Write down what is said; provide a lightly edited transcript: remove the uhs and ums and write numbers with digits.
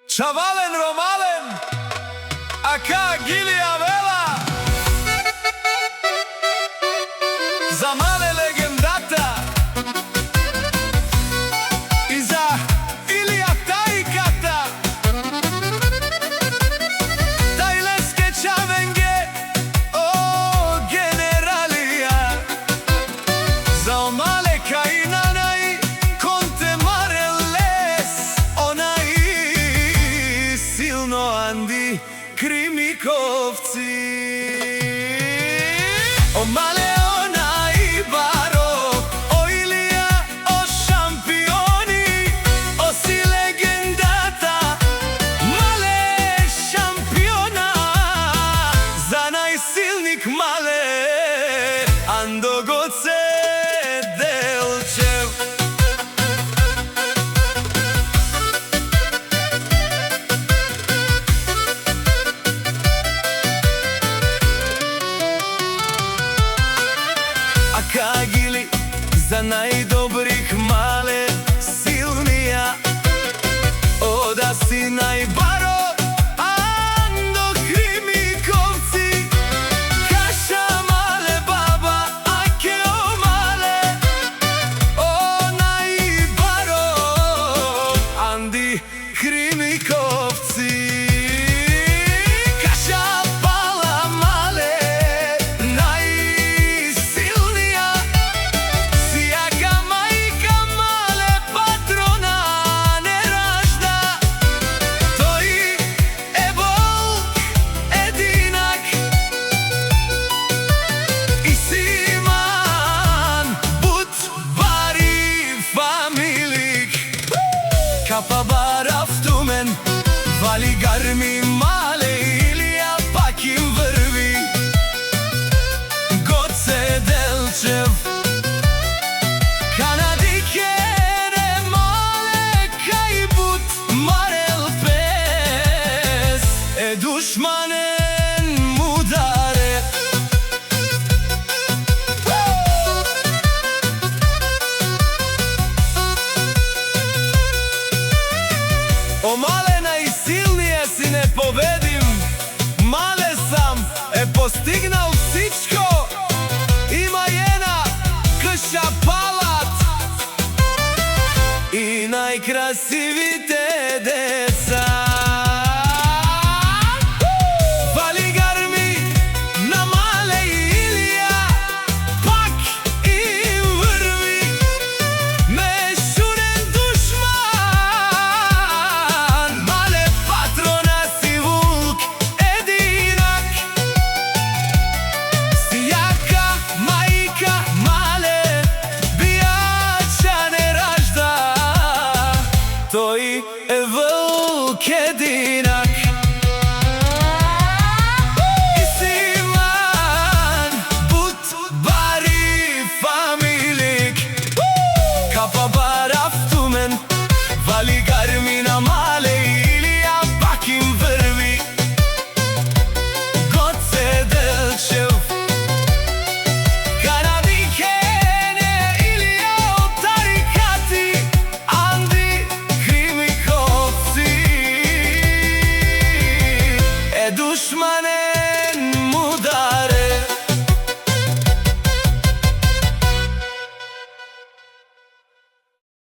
Čavalen Romalen, aka Gilija Vela, za male legendata i za Ilija Tajkata, tajleske čavenge, o generalija, za omale kajnana i konte mareles, onaj silno Andi Krimikovci. O male onaj baro, o Ilija, o šampioni, o si legendata, male šampiona, za najsilnik male Ando Goce Delčev. Aka Gili, za najdobrih male silnija, o da si najbaro Ando Krimikovci, kaša male baba, ake o male, o najbaro Andi Krimikovci. Kapa baraftumen, vali garmi male Ilija pakim vrvi, Goce Delčev, kanadikere male kaj but marel pes, dušmanen mudare. O male najsilnije si ne povedim, male sam postignal всичко, ima jedna kša palat i najkrasivite deca. Vali garmi na male Ilija, pak im vrvi, mešunen dušman, male patrona si vuk edinak, si jaka majka male, bijača ne ražda, to i vuk edinak.